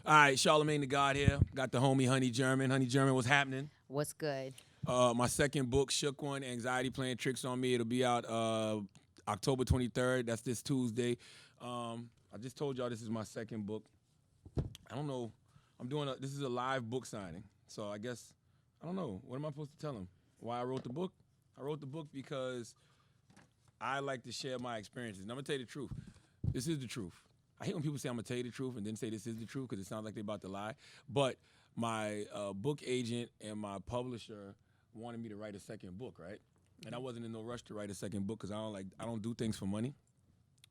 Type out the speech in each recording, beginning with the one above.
All right, Charlamagne the God here. Got the homie Honey German. Honey German, what's happening? What's good? My second book, Shook One, Anxiety Playing Tricks on Me. It'll be out October 23rd. That's this Tuesday. I just told y'all this is my second book. I don't know. This is a live book signing. So I guess, I don't know. What am I supposed to tell him? Why I wrote the book? I wrote the book because I like to share my experiences. And I'm going to tell you the truth. This is the truth. I hate when people say I'm going to tell you the truth and then say this is the truth because it sounds like they're about to lie. But my book agent and my publisher wanted me to write a second book, right? And I wasn't in no rush to write a second book because I don't do things for money.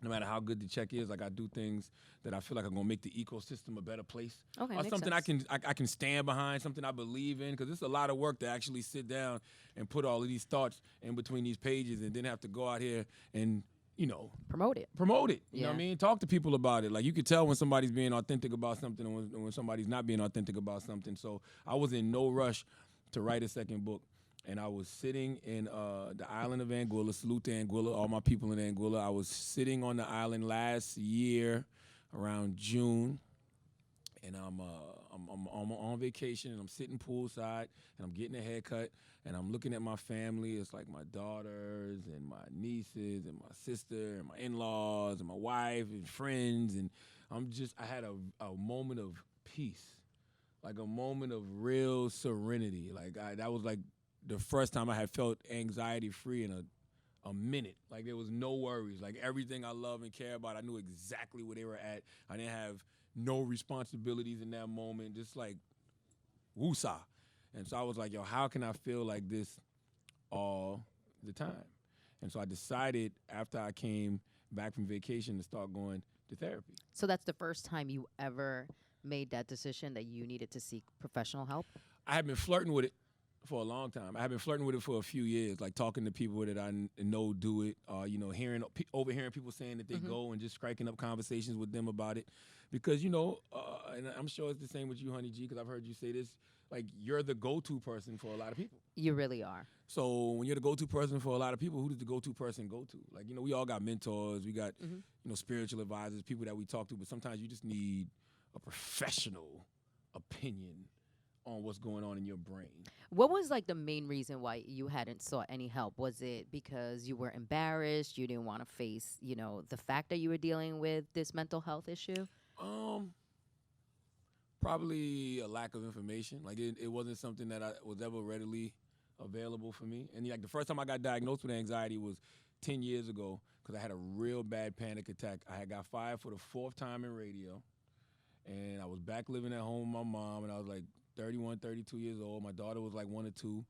No matter how good the check is, like I do things that I feel like are gonna make the ecosystem a better place. Okay, Or makes something sense. I can stand behind, something I believe in, because it's a lot of work to actually sit down and put all of these thoughts in between these pages and then have to go out here and, Promote it. promote it. You know what I Yeah. mean? Talk to people about it. Like you could tell when somebody's being authentic about something and when somebody's not being authentic about something. So I was in no rush to write a second book. And I was sitting in the island of Anguilla, salute to Anguilla, all my people in Anguilla. I was sitting on the island last year around June, and I'm on vacation, and I'm sitting poolside, and I'm getting a haircut, and I'm looking at my family. It's like my daughters and my nieces and my sister and my in-laws and my wife and friends, and I had a moment of peace, like a moment of real serenity. That was like the first time I had felt anxiety free in a minute. Like there was no worries. Like everything I love and care about, I knew exactly where they were at. I didn't have no responsibilities in that moment. Just like woosah. And so I was like, yo, how can I feel like this all the time? And so I decided after I came back from vacation to start going to therapy. So that's the first time you ever made that decision that you needed to seek professional help? I had been flirting with it for a long time. I have been flirting with it for a few years, like talking to people that I know do it, overhearing people saying that they go and just striking up conversations with them about it. Because, and I'm sure it's the same with you, Honey G, because I've heard you say this, like you're the go-to person for a lot of people. You really are. So when you're the go-to person for a lot of people, who does the go-to person go to? Like, we all got mentors, we got, spiritual advisors, people that we talk to, but sometimes you just need a professional opinion on what's going on in your brain. What was like the main reason why you hadn't sought any help? Was it because you were embarrassed, you didn't want to face, the fact that you were dealing with this mental health issue? Probably a lack of information. Like it wasn't something that I was ever readily available for me. And like the first time I got diagnosed with anxiety was 10 years ago because I had a real bad panic attack. I had got fired for the fourth time in radio, and I was back living at home with my mom, and I was like 31, 32 years old. My daughter was like 1 or 2,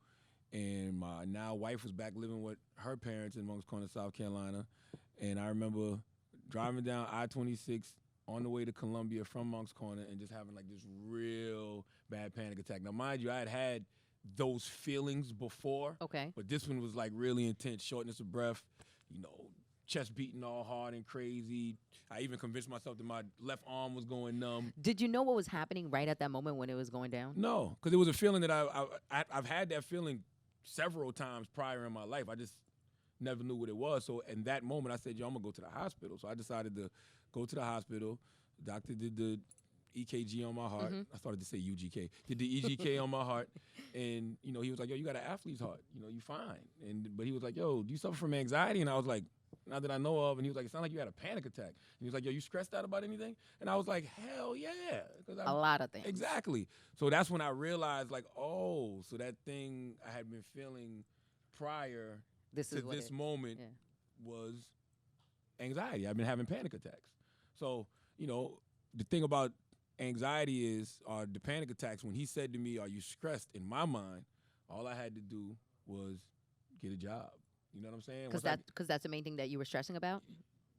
and my now wife was back living with her parents in Moncks Corner, South Carolina. And I remember driving down I-26 on the way to Columbia from Moncks Corner and just having like this real bad panic attack. Now, mind you, I had those feelings before, Okay. but this one was like really intense, shortness of breath, chest beating all hard and crazy. I even convinced myself that my left arm was going numb. Did you know what was happening right at that moment when it was going down? No, because it was a feeling that I've had that feeling several times prior in my life. I just never knew what it was. So in that moment, I said, yo, I'm going to go to the hospital. So I decided to go to the hospital. The doctor did the EKG on my heart. I started to say UGK. Did the EGK on my heart. And, he was like, yo, you got an athlete's heart. You fine. But he was like, yo, do you suffer from anxiety? And I was like, not that I know of. And he was like, it sounded like you had a panic attack. And he was like, yo, you stressed out about anything? And I was like, hell yeah. A lot of things. Exactly. So that's when I realized, like, oh, so that thing I had been feeling prior to this moment was anxiety. I've been having panic attacks. So, the thing about anxiety is, the panic attacks, when he said to me, are you stressed? In my mind, all I had to do was get a job. You know what I'm saying? Because that's the main thing that you were stressing about?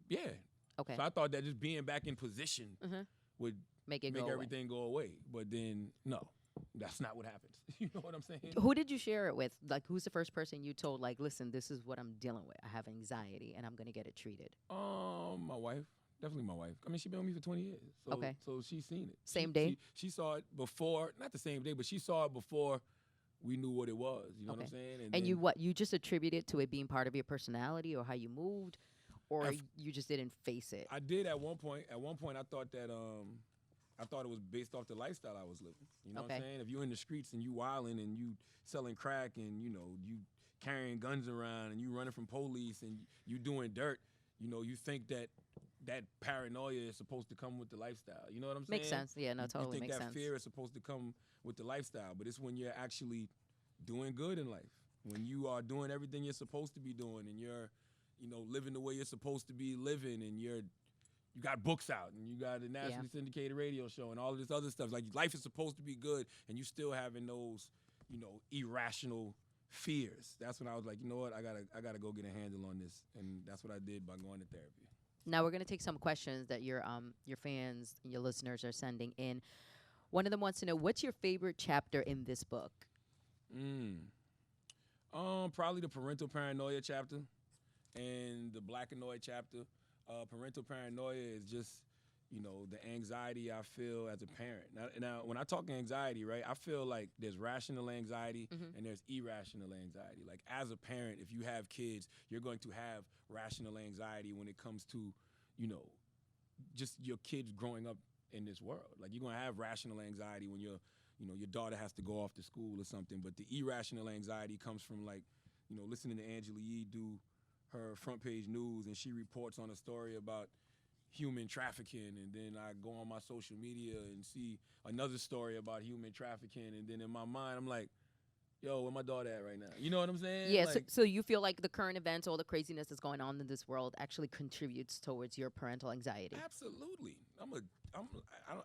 Yeah. Okay. So I thought that just being back in position would Make everything go away. But then, no, that's not what happens. You know what I'm saying? Who did you share it with? Like, who's the first person you told, like, listen, this is what I'm dealing with. I have anxiety, and I'm going to get it treated? My wife. Definitely my wife. I mean, she's been with me for 20 years. So, Okay. So she's seen it. Same day? She saw it before, not the same day, but she saw it before we knew what it was. You know what I'm saying? And you just attribute it to it being part of your personality or how you moved, or you just didn't face it? I did at one point. At one point, I thought that I thought it was based off the lifestyle I was living. You know what I'm Okay. saying? If you're in the streets and you wilding and you selling crack and you carrying guns around and you running from police and you doing dirt, you think that paranoia is supposed to come with the lifestyle. You know what I'm saying? Makes sense. Yeah, no, You totally think makes that sense. fear is supposed to come with the lifestyle, but it's when you're actually doing good in life. When you are doing everything you're supposed to be doing and you're, living the way you're supposed to be living and you got books out and you got a nationally syndicated radio show and all of this other stuff. Like life is supposed to be good and you still having those, irrational fears. That's when I was like, you know what, I gotta go get a handle on this. And that's what I did by going to therapy. Now we're gonna take some questions that your fans, your listeners are sending in. One of them wants to know, what's your favorite chapter in this book? Probably the parental paranoia chapter and the black annoyed chapter. Parental paranoia is just, the anxiety I feel as a parent. Now, when I talk anxiety, right, I feel like there's rational anxiety and there's irrational anxiety. Like as a parent, if you have kids, you're going to have rational anxiety when it comes to, just your kids growing up in this world. Like you're going to have rational anxiety when your daughter has to go off to school or something. But the irrational anxiety comes from like, listening to Angela Yee do her front page news and she reports on a story about human trafficking, and then I go on my social media and see another story about human trafficking, and then in my mind I'm like, yo, where my daughter at right now? You know what I'm saying? Yeah, Like, so you feel like the current events, all the craziness that's going on in this world actually contributes towards your parental anxiety. absolutely. I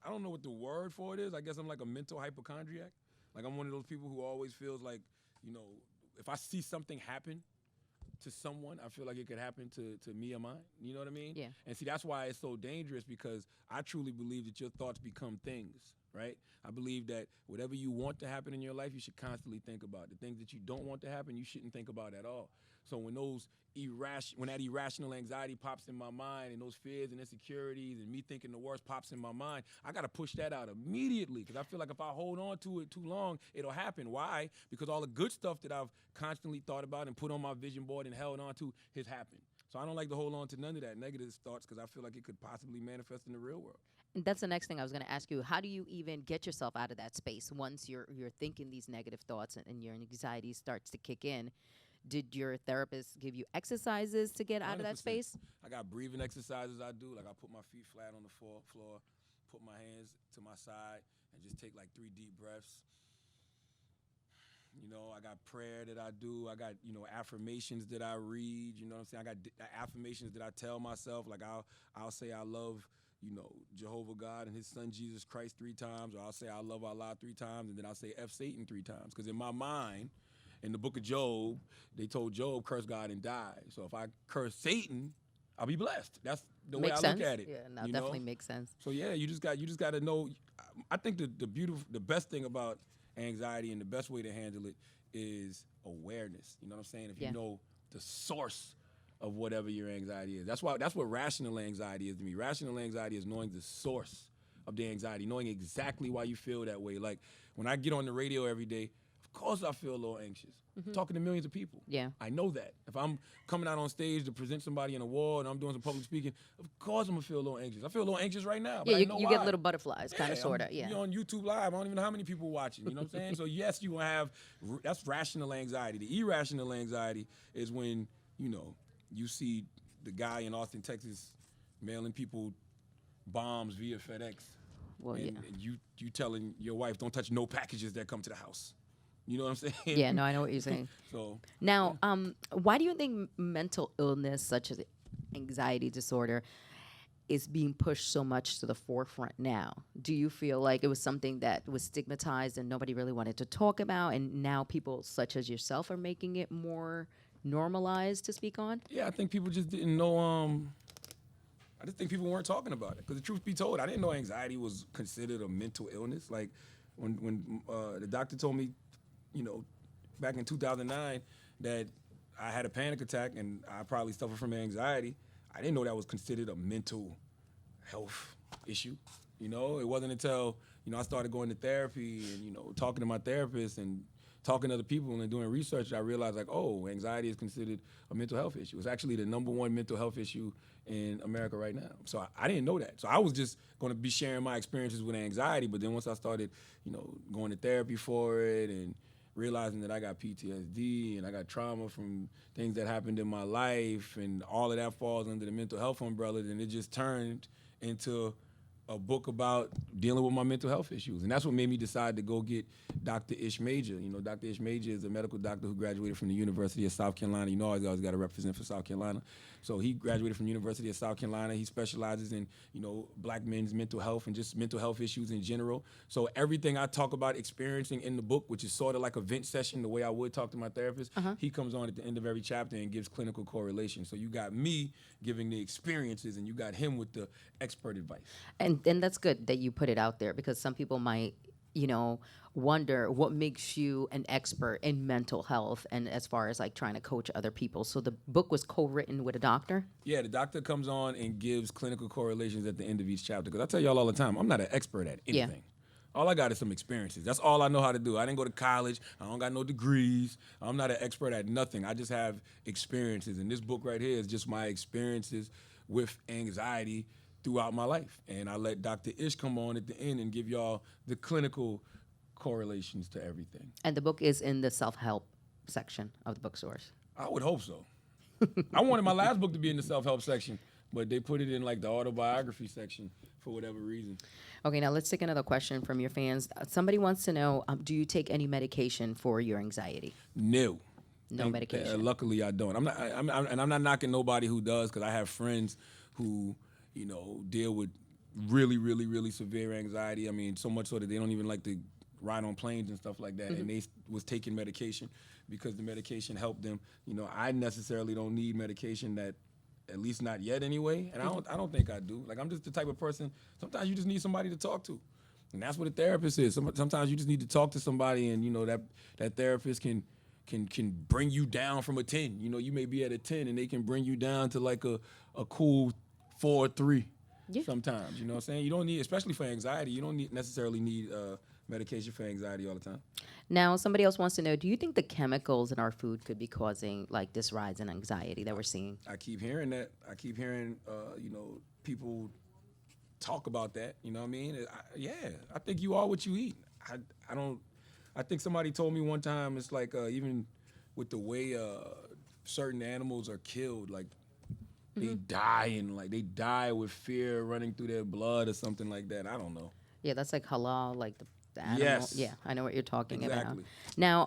don't know what the word for it is. I guess I'm like a mental hypochondriac. Like I'm one of those people who always feels like, if I see something happen to someone, I feel like it could happen to me or mine. You know what I mean? Yeah. And see, that's why it's so dangerous, because I truly believe that your thoughts become things, right? I believe that whatever you want to happen in your life, you should constantly think about. The things that you don't want to happen, you shouldn't think about at all. So when that irrational anxiety pops in my mind, and those fears and insecurities and me thinking the worst pops in my mind, I got to push that out immediately, because I feel like if I hold on to it too long, it'll happen. Why? Because all the good stuff that I've constantly thought about and put on my vision board and held on to has happened. So I don't like to hold on to none of that negative thoughts, because I feel like it could possibly manifest in the real world. And that's the next thing I was going to ask you. How do you even get yourself out of that space once you're thinking these negative thoughts and your anxiety starts to kick in? Did your therapist give you exercises to get out of that 100%. space? I got breathing exercises I do. Like I put my feet flat on the floor, put my hands to my side, and just take like 3 deep breaths. I got prayer that I do. I got, affirmations that I read. You know what I'm saying? I got affirmations that I tell myself. Like I'll say I love, Jehovah God and his son Jesus Christ 3 times, or I'll say I love Allah 3 times, and then I'll say F Satan 3 times. Because in my mind, in the book of Job, they told Job, curse God and die. So if I curse Satan, I'll be blessed. That's the way Makes I sense. look at it. Yeah, no, definitely makes sense. So yeah, you just got to know. I think the best thing about anxiety and the best way to handle it is awareness. You know what I'm saying? If you know the source of whatever your anxiety is. That's what rational anxiety is to me. Rational anxiety is knowing the source of the anxiety, knowing exactly why you feel that way. Like when I get on the radio every day, of course I feel a little anxious. Talking to millions of people. Yeah. I know that. If I'm coming out on stage to present somebody in a award and I'm doing some public speaking, of course I'm gonna feel a little anxious. I feel a little anxious right now. But Yeah, I know you why. get little butterflies, kind of, sort of. Yeah. You're on YouTube Live. I don't even know how many people watching. You know what I'm saying? So yes, you will have. That's rational anxiety. The irrational anxiety is when you see the guy in Austin, Texas, mailing people bombs via FedEx. Well, and you telling your wife, don't touch no packages that come to the house. You know what I'm saying? Yeah, no, I know what you're saying. So now, why do you think mental illness, such as anxiety disorder, is being pushed so much to the forefront now? Do you feel like it was something that was stigmatized and nobody really wanted to talk about, and now people such as yourself are making it more normalized to speak on? Yeah, I think people just didn't know. I just think people weren't talking about it. Because the truth be told, I didn't know anxiety was considered a mental illness. Like when the doctor told me, back in 2009, that I had a panic attack and I probably suffered from anxiety, I didn't know that was considered a mental health issue. It wasn't until I started going to therapy and talking to my therapist and talking to other people and doing research, I realized like, oh, anxiety is considered a mental health issue. It's actually the #1 mental health issue in America right now. So I didn't know that. So I was just going to be sharing my experiences with anxiety. But then once I started, going to therapy for it and realizing that I got PTSD and I got trauma from things that happened in my life and all of that falls under the mental health umbrella, then it just turned into a book about dealing with my mental health issues. And that's what made me decide to go get Dr. Ish Major. Dr. Ish Major is a medical doctor who graduated from the University of South Carolina. I always got to represent for South Carolina. So he graduated from the University of South Carolina. He specializes in, black men's mental health and just mental health issues in general. So everything I talk about experiencing in the book, which is sort of like a vent session, the way I would talk to my therapist, he comes on at the end of every chapter and gives clinical correlation. So you got me giving the experiences and you got him with the expert advice. And that's good that you put it out there, because some people might, wonder what makes you an expert in mental health and as far as like trying to coach other people. So the book was co-written with a doctor? Yeah, the doctor comes on and gives clinical correlations at the end of each chapter. Because I tell y'all all the time, I'm not an expert at anything. Yeah. All I got is some experiences. That's all I know how to do. I didn't go to college. I don't got no degrees. I'm not an expert at nothing. I just have experiences. And this book right here is just my experiences with anxiety throughout my life. And I let Dr. Ish come on at the end and give y'all the clinical correlations to everything. And the book is in the self-help section of the bookstores? I would hope so. I wanted my last book to be in the self-help section, but they put it in like the autobiography section for whatever reason. Okay, now let's take another question from your fans. Somebody wants to know, do you take any medication for your anxiety? No. No medication. Luckily, I don't. I'm not knocking nobody who does, because I have friends who, deal with really, really, really severe anxiety. I mean, so much so that they don't even like to ride on planes and stuff like that. And they was taking medication because the medication helped them. I necessarily don't need medication, that at least not yet anyway. And I don't think I do. Like, I'm just the type of person, sometimes you just need somebody to talk to. And that's what a therapist is. Sometimes you just need to talk to somebody, and that therapist can bring you down from a 10. You may be at a 10 and they can bring you down to like a cool 4 or 3. Yeah. Sometimes, you know what I'm saying? You don't need, especially for anxiety, you don't necessarily need medication for anxiety all the time. Now, somebody else wants to know, do you think the chemicals in our food could be causing like this rise in anxiety that we're seeing? I keep hearing that. I keep hearing, people talk about that. You know what I mean? I think you are what you eat. I think somebody told me one time, it's like even with the way certain animals are killed, like they die, and like they die with fear running through their blood or something like that. I don't know. Yeah, that's like halal, like the animal. Yes. Yeah, I know what you're talking Exactly. about. Now,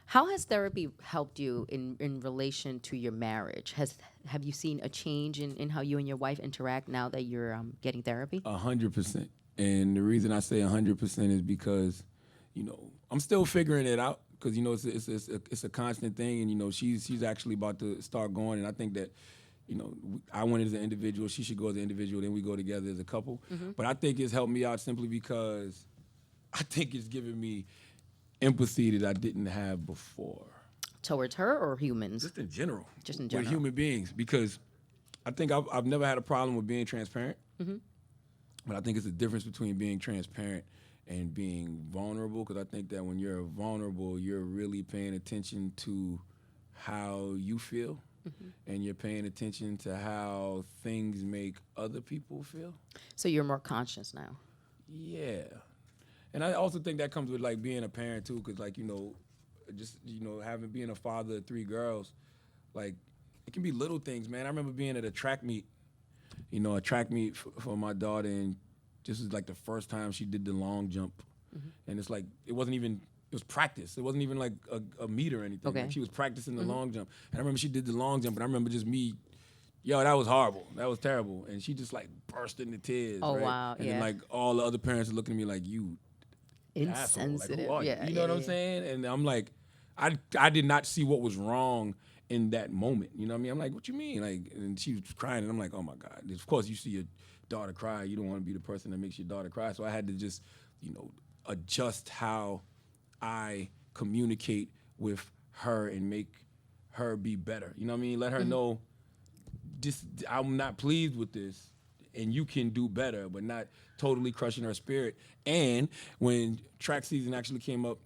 how has therapy helped you in relation to your marriage? Have you seen a change in how you and your wife interact now that you're getting therapy? 100%. And the reason I say 100% is because, I'm still figuring it out, because it's a constant thing, and she's actually about to start going, and I think that I went as an individual, she should go as an individual, then we go together as a couple. But I think it's helped me out simply because I think it's given me empathy that I didn't have before. Towards her or humans? Just in general. Just in general. With human beings, because I think I've never had a problem with being transparent. But I think it's a difference between being transparent and being vulnerable, because I think that when you're vulnerable, you're really paying attention to how you feel. And you're paying attention to how things make other people feel. So you're more conscious now. Yeah. And I also think that comes with like being a parent too, because like, being a father of 3 girls, like it can be little things, man. I remember being at a track meet, for my daughter, and this was like the first time she did the long jump. And it's like, it was practice. It wasn't even like a meet or anything. Okay. Like she was practicing the long jump. And I remember she did the long jump, and I remember just me, that was horrible. That was terrible. And she just like burst into tears. Oh, right? wow. And then like all the other parents are looking at me like, you insensitive. Like, who are you? Yeah, You know what I'm saying? And I'm like, I did not see what was wrong in that moment. You know what I mean? I'm like, what you mean? Like, and she was crying, and I'm like, oh my God. Of course, you see your daughter cry. You don't want to be the person that makes your daughter cry. So I had to just, adjust how I communicate with her and make her be better. You know what I mean? Let her know, I'm not pleased with this, and you can do better, but not totally crushing her spirit. And when track season actually came up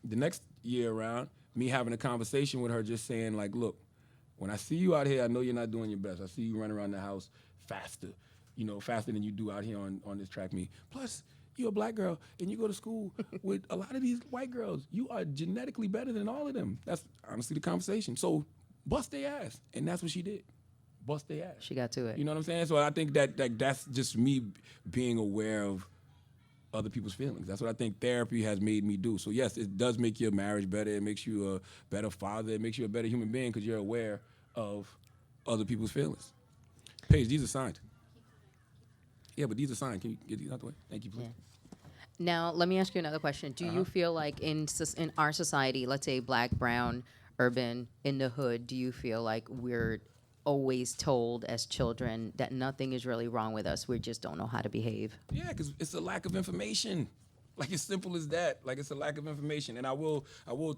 the next year around, me having a conversation with her, just saying like, look, when I see you out here, I know you're not doing your best. I see you running around the house faster, faster than you do out here on this track meet. Plus, you're a black girl and you go to school with a lot of these white girls. You are genetically better than all of them. That's honestly the conversation. So bust their ass. And that's what she did. Bust their ass. She got to it. You know what I'm saying? So I think that's just me being aware of other people's feelings. That's what I think therapy has made me do. So yes, it does make your marriage better. It makes you a better father. It makes you a better human being because you're aware of other people's feelings. Paige, these are signed. Yeah, but these are signed. Can you get these out the way? Thank you, please. Yeah. Now, let me ask you another question. Do you feel like in our society, let's say black, brown, urban, in the hood, do you feel like we're always told as children that nothing is really wrong with us? We just don't know how to behave. Yeah, because it's a lack of information. Like, as simple as that. Like, it's a lack of information. And I will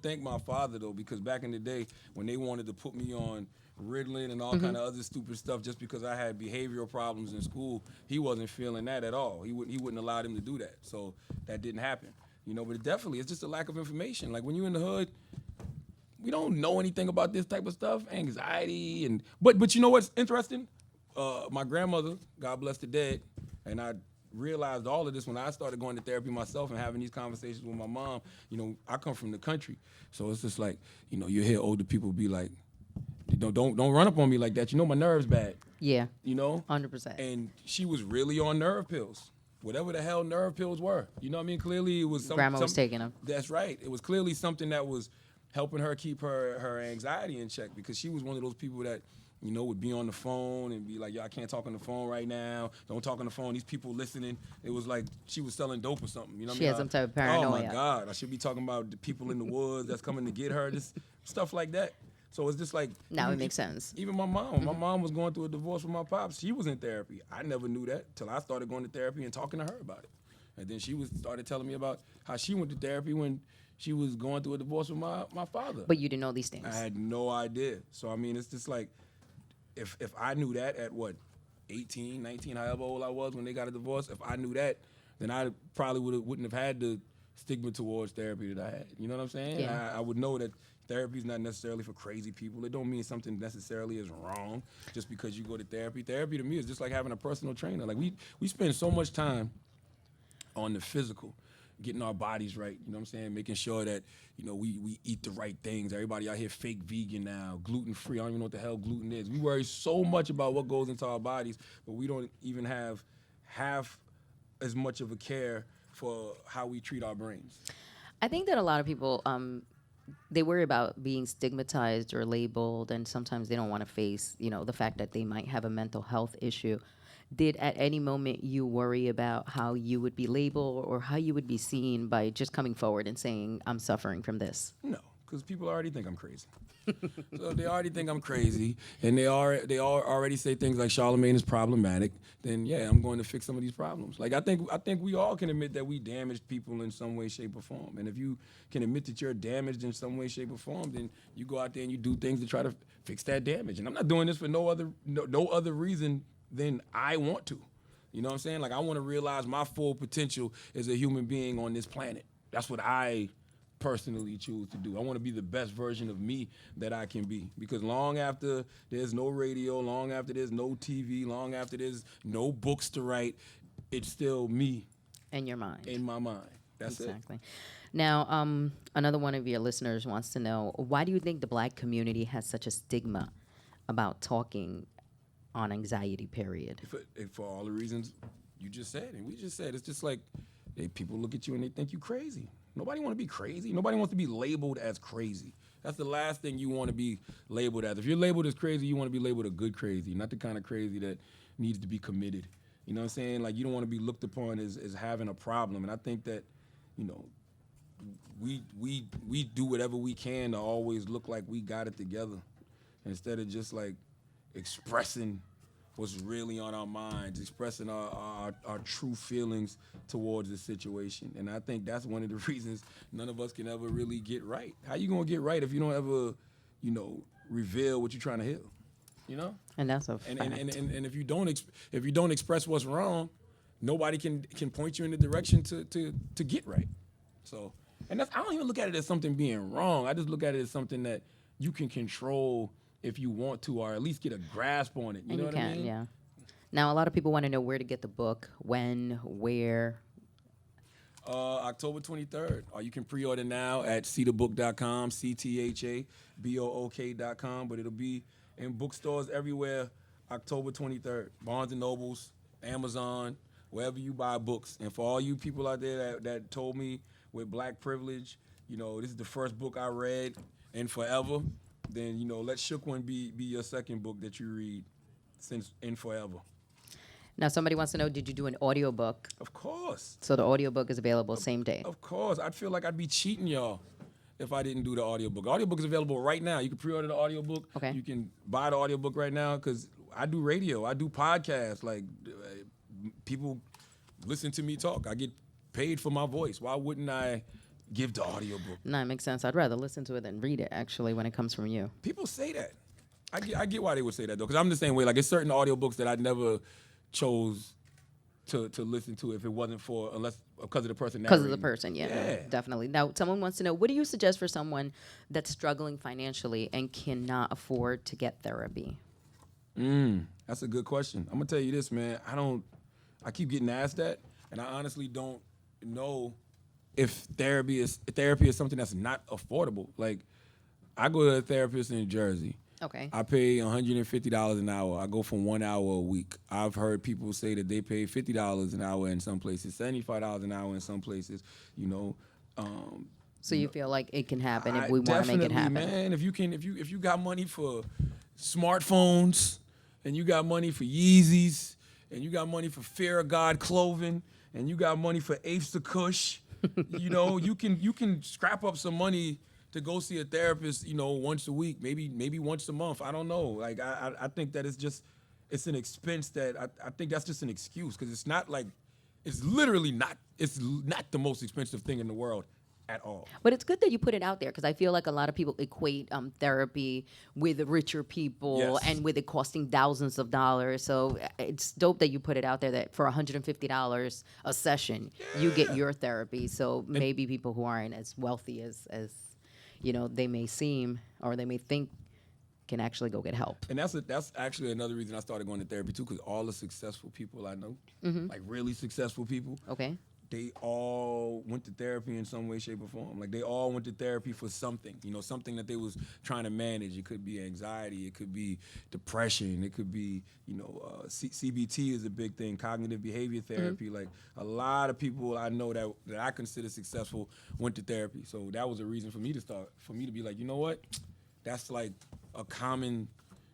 thank my father, though, because back in the day when they wanted to put me on Ritalin and all kind of other stupid stuff just because I had behavioral problems in school, he wasn't feeling that at all. He wouldn't allow them to do that. So that didn't happen. But it's just a lack of information. Like, when you're in the hood, we don't know anything about this type of stuff, anxiety, but you know what's interesting? My grandmother, God bless the dead, and I realized all of this when I started going to therapy myself and having these conversations with my mom. I come from the country, so it's just like, you hear older people be like, don't run up on me like that. My nerves bad. Yeah. 100%. And she was really on nerve pills. Whatever the hell nerve pills were. You know what I mean? Clearly it was something. Grandma was taking them. That's right. It was clearly something that was helping her keep her anxiety in check, because she was one of those people that, would be on the phone and be like, yo, I can't talk on the phone right now. Don't talk on the phone. These people listening. It was like she was selling dope or something. You know what I mean? She had some type of paranoia. Oh, my God. I should be talking about the people in the woods that's coming to get her, just stuff like that. So it's just like... Now it makes sense. Even my mom. My mom was going through a divorce with my pops. She was in therapy. I never knew that till I started going to therapy and talking to her about it. And then she started telling me about how she went to therapy when she was going through a divorce with my father. But you didn't know these things. I had no idea. So, I mean, it's just like, if I knew that at, 18, 19, however old I was when they got a divorce, if I knew that, then I probably wouldn't have had the stigma towards therapy that I had. You know what I'm saying? Yeah. I would know that therapy is not necessarily for crazy people. It don't mean something necessarily is wrong just because you go to therapy. Therapy to me is just like having a personal trainer. Like, we spend so much time on the physical, getting our bodies right, you know what I'm saying? Making sure that, we eat the right things. Everybody out here fake vegan now, gluten-free. I don't even know what the hell gluten is. We worry so much about what goes into our bodies, but we don't even have half as much of a care for how we treat our brains. I think that a lot of people, they worry about being stigmatized or labeled, and sometimes they don't want to face, the fact that they might have a mental health issue. Did at any moment you worry about how you would be labeled or how you would be seen by just coming forward and saying, I'm suffering from this? No, because people already think I'm crazy. So if they already think I'm crazy, and they already say things like Charlamagne is problematic, then yeah, I'm going to fix some of these problems. Like, I think we all can admit that we damaged people in some way, shape, or form. And if you can admit that you're damaged in some way, shape, or form, then you go out there and you do things to try to fix that damage. And I'm not doing this for no other reason than I want to. You know what I'm saying? Like, I want to realize my full potential as a human being on this planet. That's what I personally choose to do. I want to be the best version of me that I can be, because long after there's no radio, long after there's no TV, long after there's no books to write, it's still me. In your mind. In my mind. That's exactly. It. Now, another one of your listeners wants to know, why do you think the black community has such a stigma about talking on anxiety, period? For all the reasons you just said and we just said. It's just like people look at you and they think you crazy. Nobody want to be crazy. Nobody wants to be labeled as crazy. That's the last thing you want to be labeled as. If you're labeled as crazy, you want to be labeled a good crazy, not the kind of crazy that needs to be committed. You know what I'm saying? Like, you don't want to be looked upon as having a problem. And I think that, we do whatever we can to always look like we got it together, instead of just like expressing what's really on our minds, expressing our true feelings towards the situation. And I think that's one of the reasons none of us can ever really get right. How you gonna get right if you don't ever, reveal what you're trying to heal? And that's a fact. And if you don't express what's wrong, nobody can point you in the direction to get right. So And I don't even look at it as something being wrong. I just look at it as something that you can control if you want to, or at least get a grasp on it. You know what I mean? Yeah. Now, a lot of people want to know where to get the book, when, where. October 23rd. You can pre-order now at cthabook.com, cthabook.com, but it'll be in bookstores everywhere October 23rd. Barnes & Nobles, Amazon, wherever you buy books. And for all you people out there that told me with black privilege, this is the first book I read in forever, then, let Shook One be your second book that you read since in forever. Now, somebody wants to know, did you do an audiobook? Of course. So the audiobook is available same day. Of course. I'd feel like I'd be cheating y'all if I didn't do the audiobook. The audiobook is available right now. You can pre-order the audiobook. Okay. You can buy the audiobook right now because I do radio. I do podcasts. Like, people listen to me talk. I get paid for my voice. Why wouldn't I give the audiobook? No, it makes sense. I'd rather listen to it than read it, actually, when it comes from you. People say that. I get why they would say that, though, because I'm the same way. Like, it's certain audiobooks that I never chose to listen to if it wasn't because of the person. Because of the person, yeah, definitely. Now, someone wants to know, what do you suggest for someone that's struggling financially and cannot afford to get therapy? That's a good question. I'm gonna tell you this, man. I keep getting asked that, and I honestly don't know if therapy is something that's not affordable. Like, I go to a therapist in Jersey. Okay. I pay $150 an hour. I go for 1 hour a week. I've heard people say that they pay $50 an hour in some places, $75 an hour in some places. So you feel like it can happen if we want to make it happen? Man. If you got money for smartphones, and you got money for Yeezys, and you got money for Fear of God clothing, and you got money for Apes to Kush, you can scrap up some money to go see a therapist, once a week, maybe once a month. I don't know. Like, I think that it's an expense that I think that's just an excuse, because it's not like, it's not the most expensive thing in the world at all. But it's good that you put it out there, because I feel like a lot of people equate therapy with richer people, Yes. and with it costing thousands of dollars. So it's dope that you put it out there that for $150 a session, you get your therapy. So maybe people who aren't as wealthy as they may seem, or they may think, can actually go get help. And that's actually another reason I started going to therapy too, because all the successful people I know, like really successful people, Okay. they all went to therapy in some way, shape, or form. Like, they all went to therapy for something, something that they was trying to manage. It could be anxiety, it could be depression, it could be, CBT is a big thing, cognitive behavior therapy. Like, a lot of people I know that I consider successful went to therapy. So that was a reason for me to be like, you know what? That's like a common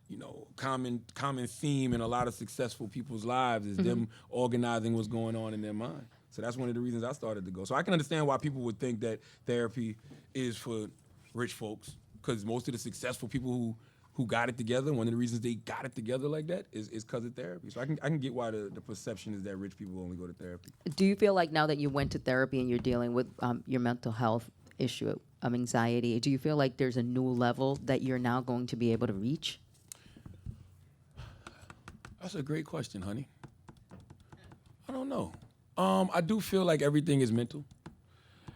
theme in a lot of successful people's lives is them organizing what's going on in their mind. So that's one of the reasons I started to go. So I can understand why people would think that therapy is for rich folks, because most of the successful people who got it together, one of the reasons they got it together like that is because of therapy. So I can get why the perception is that rich people only go to therapy. Do you feel like now that you went to therapy and you're dealing with your mental health issue of anxiety, do you feel like there's a new level that you're now going to be able to reach? That's a great question, honey. I don't know. I do feel like everything is mental.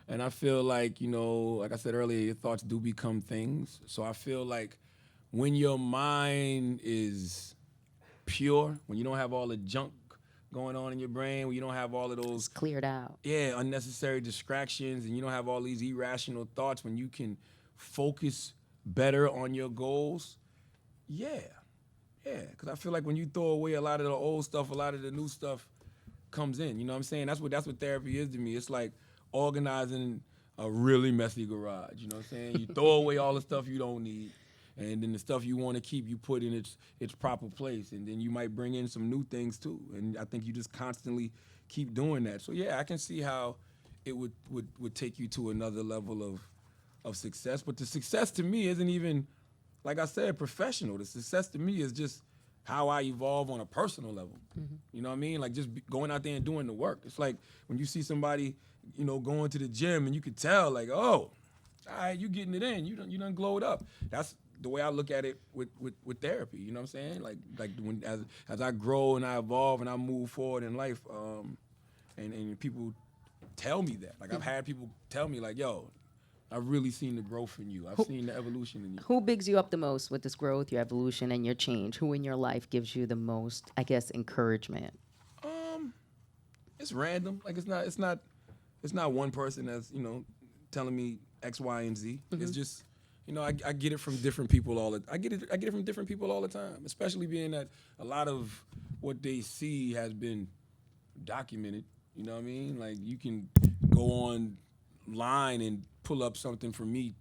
And I feel like, like I said earlier, your thoughts do become things. So I feel like when your mind is pure, when you don't have all the junk going on in your brain, when you don't have all of those Cleared out. unnecessary distractions, and you don't have all these irrational thoughts, when you can focus better on your goals, because I feel like when you throw away a lot of the old stuff, a lot of the new stuff comes in. You know what I'm saying? That's what therapy is to me. It's like organizing a really messy garage. You know what I'm saying? You throw away all the stuff you don't need, and then the stuff you want to keep, you put in its proper place, and then you might bring in some new things too. And I think you just constantly keep doing that. So I can see how it would take you to another level of success. But the success to me isn't even, like I said, professional. The success to me is just how I evolve on a personal level. You know what I mean? Like, just going out there and doing the work. It's like when you see somebody, going to the gym, and you can tell, like, oh, all right, you getting it in. You done glowed up. That's the way I look at it with therapy. You know what I'm saying? Like when as I grow and I evolve and I move forward in life, and people tell me that. Like I've had people tell me like, yo, I've really seen the growth in you. I've seen the evolution in you. Who bigs you up the most with this growth, your evolution, and your change? Who in your life gives you the most, I guess, encouragement? It's random. Like it's not one person that's, telling me X, Y, and Z. It's just, I get it from different people I get it from different people all the time, especially being that a lot of what they see has been documented. You know what I mean? Like you can go online and pull up something from me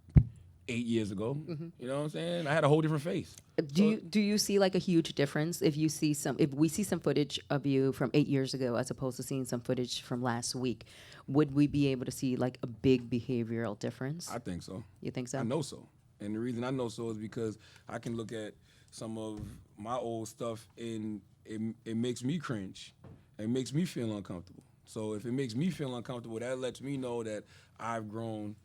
8 years ago. You know what I'm saying? I had a whole different face. Do you see like a huge difference if we see some footage of you from 8 years ago as opposed to seeing some footage from last week? Would we be able to see like a big behavioral difference? I think so. You think so? I know so. And the reason I know so is because I can look at some of my old stuff and it makes me cringe. It makes me feel uncomfortable. So if it makes me feel uncomfortable, that lets me know that I've grown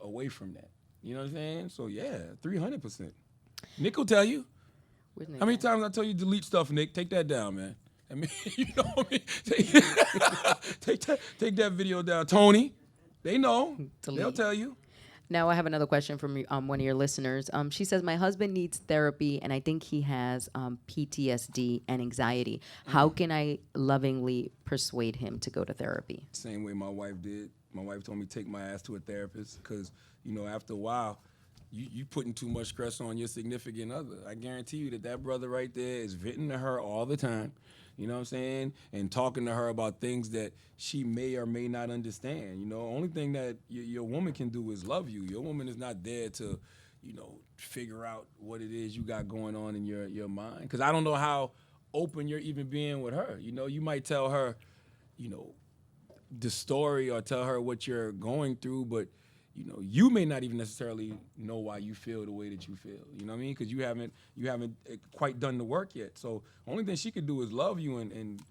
away from that. You know what I'm saying? So yeah, 300%. Nick will tell you. How many times I tell you delete stuff, Nick? Take that down, man. I mean, you know what I mean? Take that video down. Tony, they know. Delete. They'll tell you. Now I have another question from one of your listeners. She says, my husband needs therapy and I think he has PTSD and anxiety. How can I lovingly persuade him to go to therapy? Same way my wife did. My wife told me take my ass to a therapist because, after a while, you putting too much stress on your significant other. I guarantee you that brother right there is venting to her all the time. You know what I'm saying? And talking to her about things that she may or may not understand. Only thing that your woman can do is love you. Your woman is not there to, figure out what it is you got going on in your mind. Because I don't know how open you're even being with her. You might tell her, the story or tell her what you're going through, but you may not even necessarily know why you feel the way that you feel. You know what I mean? Because you haven't quite done the work yet. So only thing she could do is love you and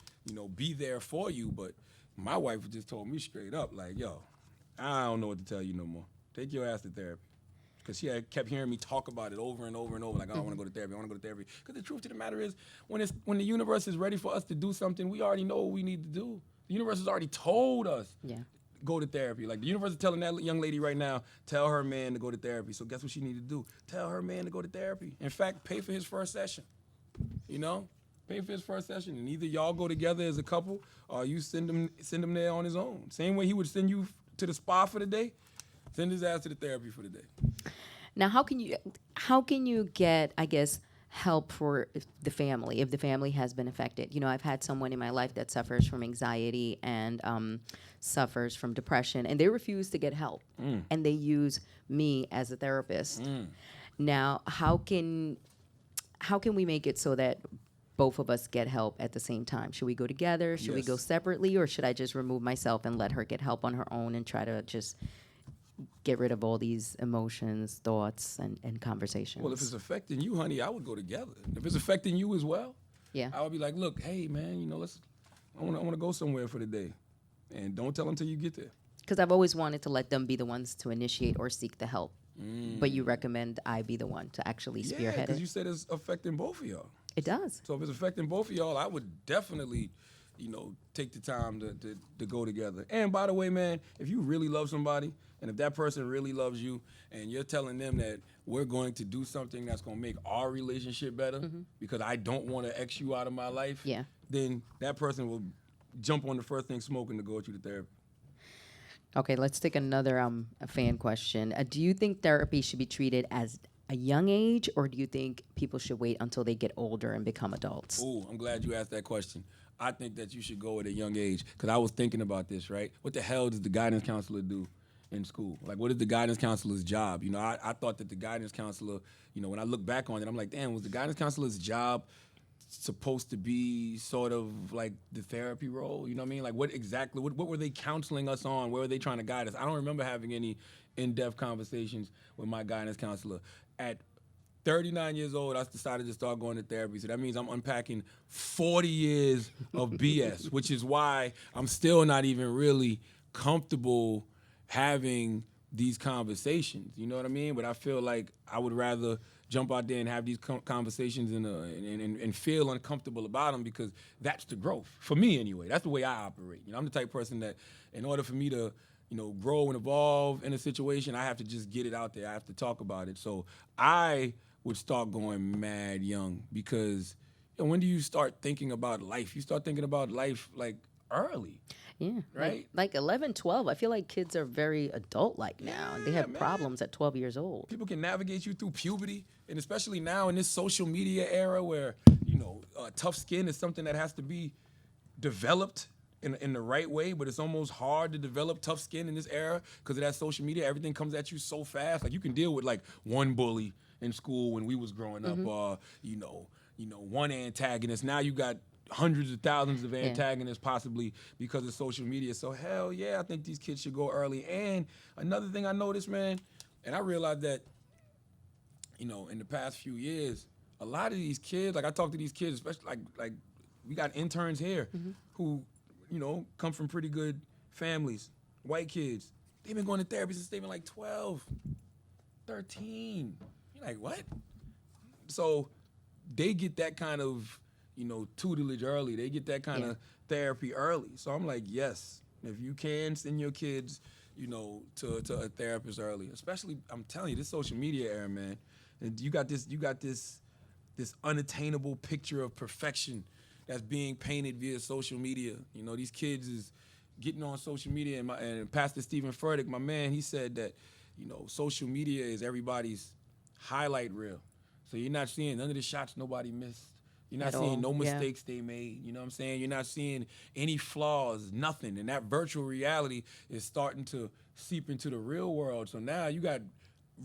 be there for you. But my wife just told me straight up, like, yo, I don't know what to tell you no more. Take your ass to therapy. Because she had kept hearing me talk about it over and over and over, like, I don't want to go to therapy, I want to go to therapy. Because the truth of the matter is, when the universe is ready for us to do something, we already know what we need to do. The universe has already told us. Yeah. Go to therapy. Like the universe is telling that young lady right now, tell her man to go to therapy. So guess what she need to do? Tell her man to go to therapy. In fact, pay for his first session. Pay for his first session, and either y'all go together as a couple, or you send him there on his own. Same way he would send you to the spa for the day, send his ass to the therapy for the day. Now, how can you get, I guess, help for the family if the family has been affected? I've had someone in my life that suffers from anxiety and suffers from depression, and they refuse to get help, and they use me as a therapist. Now, how can we make it so that both of us get help at the same time? Should we go together? Should we go separately? Or should I just remove myself and let her get help on her own and try to just get rid of all these emotions, thoughts, and conversations? Well, if it's affecting you, honey, I would go together. If it's affecting you as well, I would be like, look, hey, man, I want to go somewhere for the day. And don't tell them till you get there. Because I've always wanted to let them be the ones to initiate or seek the help. But you recommend I be the one to actually spearhead it? Yeah, because you said it's affecting both of y'all. It does. So if it's affecting both of y'all, I would definitely, take the time to go together. And by the way, man, if you really love somebody, and if that person really loves you, and you're telling them that we're going to do something that's going to make our relationship better, because I don't want to X you out of my life, then that person will jump on the first thing smoking to go with you to therapy. Okay, let's take another fan question. Do you think therapy should be treated as a young age, or do you think people should wait until they get older and become adults? Ooh, I'm glad you asked that question. I think that you should go at a young age, because I was thinking about this, right? What the hell does the guidance counselor do in school? Like, what is the guidance counselor's job? I thought that the guidance counselor, when I look back on it, I'm like, damn, was the guidance counselor's job supposed to be sort of like the therapy role? You know what I mean? Like, what were they counseling us on? Where were they trying to guide us? I don't remember having any in-depth conversations with my guidance counselor. At 39 years old, I decided to start going to therapy. So that means I'm unpacking 40 years of BS, which is why I'm still not even really comfortable having these conversations. You know what I mean? But I feel like I would rather jump out there and have these conversations and feel uncomfortable about them, because that's the growth for me anyway. That's the way I operate. You know, I'm the type of person that, in order for me to, you know, grow and evolve in a situation, I have to just get it out there. I have to talk about it. So I would start going mad young, because when do you start thinking about life? You start thinking about life like early. Yeah. Right? Like 11, 12. I feel like kids are very adult-like now. They have man. problems at 12 years old. People can navigate you through puberty, and especially now in this social media era where, you know, tough skin is something that has to be developed in the right way, but it's almost hard to develop tough skin in this era because of that social media. Everything comes at you so fast. Like, you can deal with like one bully in school when we was growing up, or you know, one antagonist. Now you got hundreds of thousands of antagonists possibly because of social media. So hell yeah, I think these kids should go early. And another thing I noticed, man, and I realized that, you know, in the past few years, a lot of these kids, like I talk to these kids, especially like we got interns here who, you know, come from pretty good families, white kids. They've been going to therapy since they've been like 12, 13. You're like, what? So they get that kind of, you know, tutelage early. They get that kind of therapy early. So I'm like, yes, if you can send your kids, you know, to a therapist early, especially, I'm telling you, this social media era, man, and you got this unattainable picture of perfection that's being painted via social media. You know, these kids is getting on social media, and Pastor Stephen Furtick, my man, he said that, you know, social media is everybody's highlight reel. So you're not seeing none of the shots nobody missed. You're not seeing no mistakes they made. You know what I'm saying? You're not seeing any flaws, nothing. And that virtual reality is starting to seep into the real world. So now you got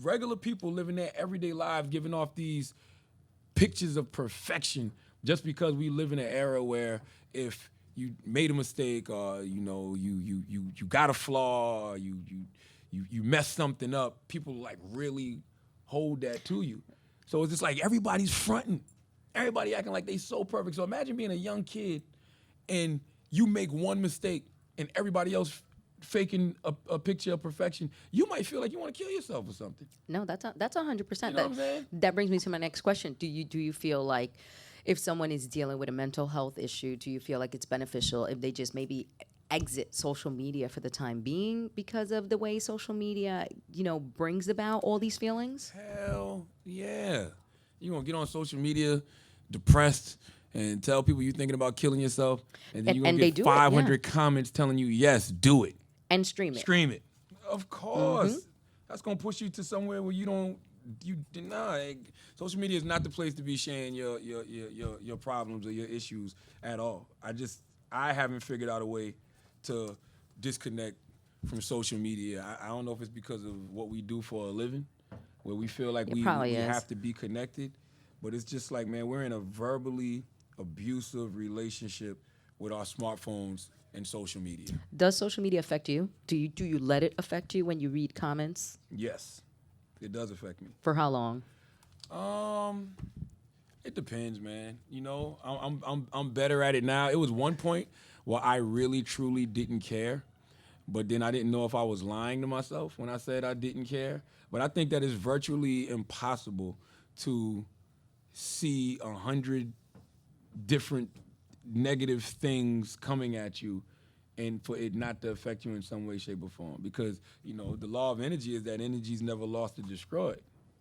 regular people living their everyday lives, giving off these pictures of perfection, just because we live in an era where if you made a mistake, or you know, you got a flaw, or you messed something up, people like really hold that to you. So it's just like everybody's fronting. Everybody acting like they so perfect. So imagine being a young kid and you make one mistake and everybody else faking a picture of perfection. You might feel like you want to kill yourself or something. No, that's 100%. You know what I'm saying? That brings me to my next question. Do you feel like if someone is dealing with a mental health issue, do you feel like it's beneficial if they just maybe exit social media for the time being because of the way social media, you know, brings about all these feelings? Hell yeah. You're going to get on social media depressed and tell people you're thinking about killing yourself, and then you're going to get 500 comments telling you, yes, do it. And stream it. Scream it. Of course. That's going to push you to somewhere where you deny. Social media is not the place to be sharing your problems or your issues at all. I haven't figured out a way to disconnect from social media. I don't know if it's because of what we do for a living, where we feel like we have to be connected. But it's just like, man, we're in a verbally abusive relationship with our smartphones and social media. Does social media affect you? Do you let it affect you when you read comments? Yes, it does affect me. For how long? It depends, man. You know, I'm better at it now. It was one point where I really truly didn't care, but then I didn't know if I was lying to myself when I said I didn't care. But I think that it's virtually impossible to see 100 different negative things coming at you and for it not to affect you in some way, shape, or form. Because, you know, the law of energy is that energy is never lost or destroyed.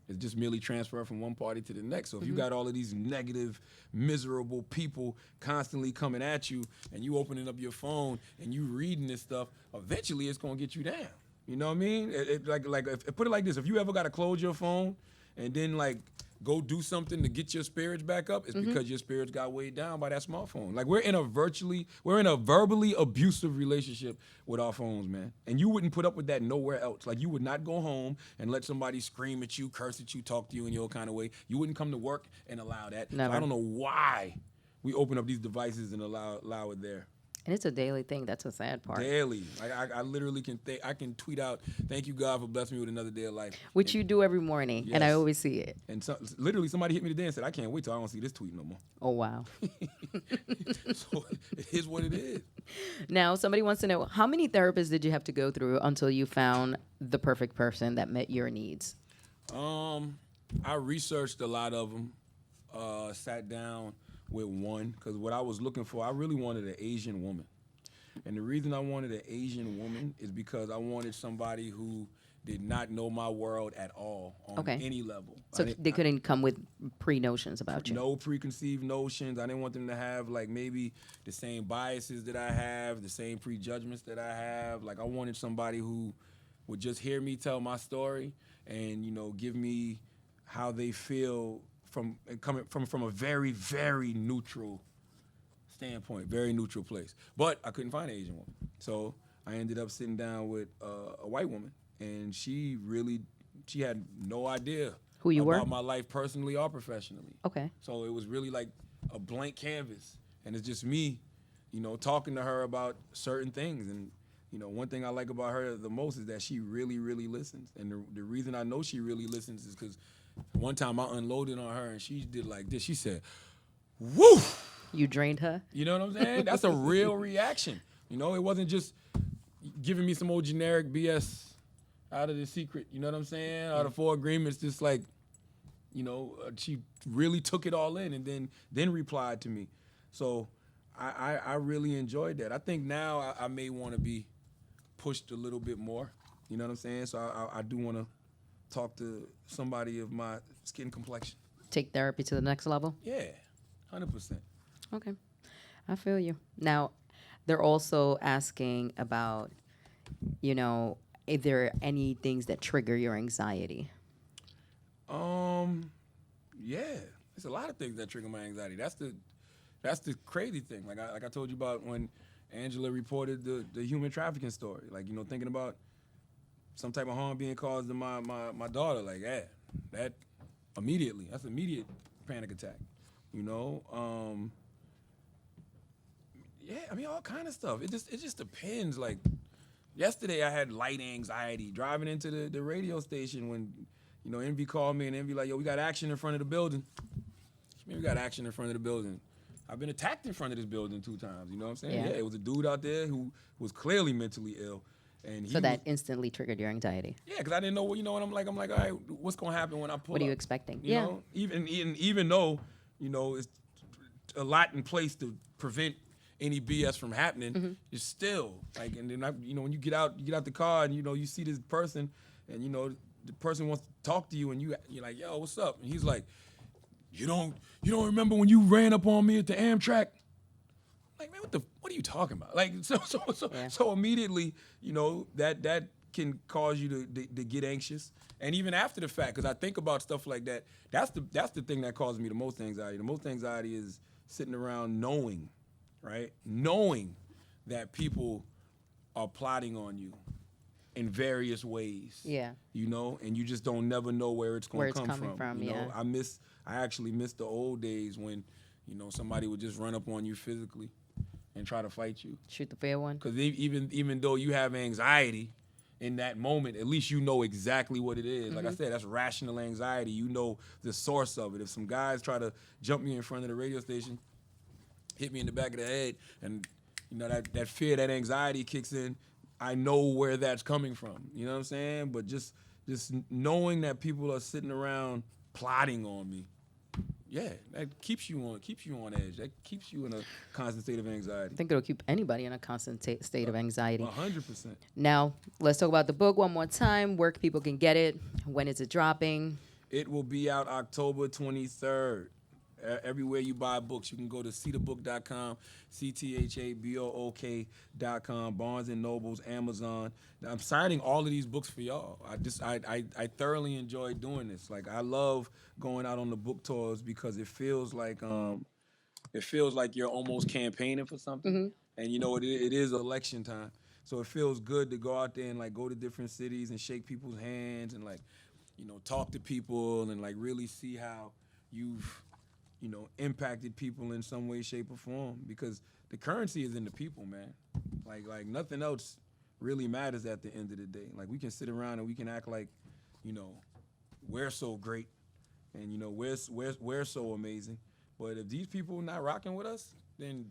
It's just merely transferred from one party to the next. So if you got all of these negative, miserable people constantly coming at you, and you opening up your phone and you reading this stuff, eventually it's gonna get you down. You know what I mean? Put it like this: if you ever gotta close your phone and then like go do something to get your spirits back up, it's because your spirits got weighed down by that smartphone. Like we're in a verbally abusive relationship with our phones, man. And you wouldn't put up with that nowhere else. Like you would not go home and let somebody scream at you, curse at you, talk to you in your kind of way. You wouldn't come to work and allow that. Never. So I don't know why we open up these devices and allow it there. And it's a daily thing. That's a sad part. Daily. Like I literally can I can tweet out, "Thank you God for blessing me with another day of life." Which and, you do every morning, and I yes. always see it. And literally somebody hit me today and said, "I can't wait till I don't see this tweet no more." Oh, wow. So it is what it is. Now, somebody wants to know, how many therapists did you have to go through until you found the perfect person that met your needs? I researched a lot of them. Sat down with one because what I was looking for, I really wanted an Asian woman. And the reason I wanted an Asian woman is because I wanted somebody who did not know my world at all on any level. So they couldn't come with pre-notions about you. No preconceived notions. I didn't want them to have like maybe the same biases that I have, the same prejudgments that I have. Like I wanted somebody who would just hear me tell my story and, you know, give me how they feel coming from a very, very neutral standpoint, very neutral place. But I couldn't find an Asian woman. So I ended up sitting down with a white woman, and she had no idea who you were about my life personally or professionally. Okay. So it was really like a blank canvas, and it's just me, you know, talking to her about certain things. And, you know, one thing I like about her the most is that she really, really listens. And the reason I know she really listens is because one time I unloaded on her and she did like this. She said, "Woo!" You drained her? You know what I'm saying? That's a real reaction. You know, it wasn't just giving me some old generic BS out of the secret. You know what I'm saying? Out of 4 agreements, just like, you know, she really took it all in and then replied to me. So I really enjoyed that. I think now I may want to be pushed a little bit more. You know what I'm saying? So I do want to talk to somebody of my skin complexion. Take therapy to the next level? Yeah, 100%. Okay. I feel you. Now, they're also asking about, you know, if there are any things that trigger your anxiety. Yeah, there's a lot of things that trigger my anxiety. That's the crazy thing. Like I told you about when Angela reported the human trafficking story. Like, you know, thinking about some type of harm being caused to my daughter. Like, yeah, that's immediate panic attack. You know, yeah, I mean all kind of stuff. It just depends. Like yesterday, I had light anxiety driving into the radio station when, you know, Envy called me and Envy like, "Yo, we got action in front of the building." I mean, we got action in front of the building. I've been attacked in front of this building 2 times. You know what I'm saying? Yeah. Yeah, it was a dude out there who was clearly mentally ill, and So that instantly triggered your anxiety. yeah, because I didn't know what, you know, and I'm like, all right, what's gonna happen when I pull What are you up? expecting? You know, even though, you know, it's a lot in place to prevent any BS from happening, it's still like, and then you know, when you get out the car and, you know, you see this person, and, you know, the person wants to talk to you, and you're like, "Yo, what's up?" And he's like, You don't remember when you ran up on me at the Amtrak? Like, man, what are you talking about? Like, so immediately, you know, that can cause you to get anxious. And even after the fact, because I think about stuff like that, that's the thing that causes me the most anxiety. The most anxiety is sitting around knowing, right? Knowing that people are plotting on you in various ways. Yeah. You know, and you just don't never know where it's going to come coming from. You Yeah. know, I actually miss the old days when, you know, somebody would just run up on you physically and try to fight you. Shoot the fair one. Because even though you have anxiety in that moment, at least you know exactly what it is. Like I said, that's rational anxiety. You know the source of it. If some guys try to jump me in front of the radio station, hit me in the back of the head, and, you know, that fear, that anxiety kicks in, I know where that's coming from. You know what I'm saying? But just knowing that people are sitting around plotting on me, yeah, that keeps you on edge. That keeps you in a constant state of anxiety. I think it'll keep anybody in a constant state of anxiety. 100%. Now, let's talk about the book one more time, where people can get it. When is it dropping? It will be out October 23rd. Everywhere you buy books, you can go to cetabook.com, cthabook.com, Barnes and Nobles, Amazon. I'm signing all of these books for y'all. I thoroughly enjoy doing this. Like, I love going out on the book tours because it feels like you're almost campaigning for something. And, you know, it is election time, so it feels good to go out there and, like, go to different cities and shake people's hands and, like, you know, talk to people and, like, really see how you've, you know, impacted people in some way, shape, or form. Because the currency is in the people, man. Like nothing else really matters at the end of the day. Like we can sit around and we can act like, you know, we're so great and you know we're so amazing. But if these people not rocking with us, then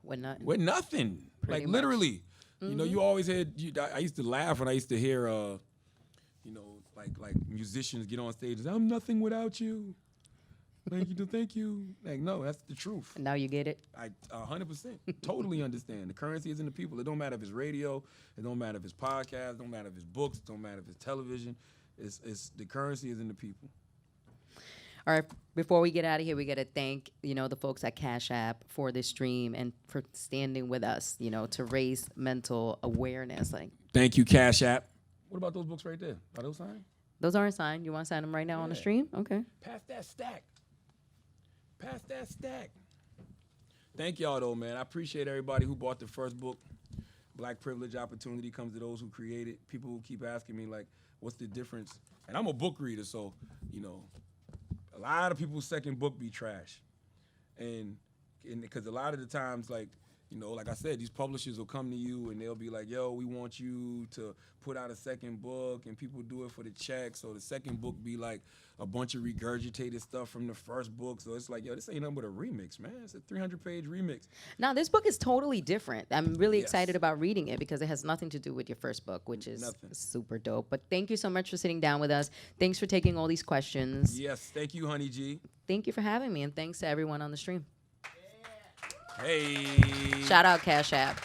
We're not. we're nothing. Pretty Like much. literally. You know, you always had. I used to laugh when I used to hear, you know, like musicians get on stage and say, "I'm nothing without you." Thank you. Like, no, that's the truth. Now you get it. I 100% totally understand. The currency is in the people. It don't matter if it's radio. It don't matter if it's podcast. It don't matter if it's books. It don't matter if it's television. It's the currency is in the people. All right, before we get out of here, we got to thank, you know, the folks at Cash App for this stream and for standing with us, you know, to raise mental awareness. Like, Thank you, Cash App. What about those books right there? Are those signed? those aren't signed. You want to sign them right now on the Yeah. stream? Okay. Pass that stack. Pass that stack. Thank y'all, though, man. I appreciate everybody who bought the first book. Black Privilege Opportunity Comes to Those Who Create It. People who keep asking me, like, what's the difference? And I'm a book reader, so, you know, a lot of people's second book be trash. And because a lot of the times, like, you know, like I said, these publishers will come to you and they'll be like, yo, we want you to put out a second book, and people do it for the check. So the second book be like a bunch of regurgitated stuff from the first book. So it's like, yo, this ain't nothing but a remix, man. It's a 300-page remix. Now, this book is totally different. I'm really Yes. excited about reading it because it has nothing to do with your first book, which is Nothing. super dope. But thank you so much for sitting down with us. Thanks for taking all these questions. Yes, thank you, Honey G. Thank you for having me, and thanks to everyone on the stream. Hey. Shout out Cash App.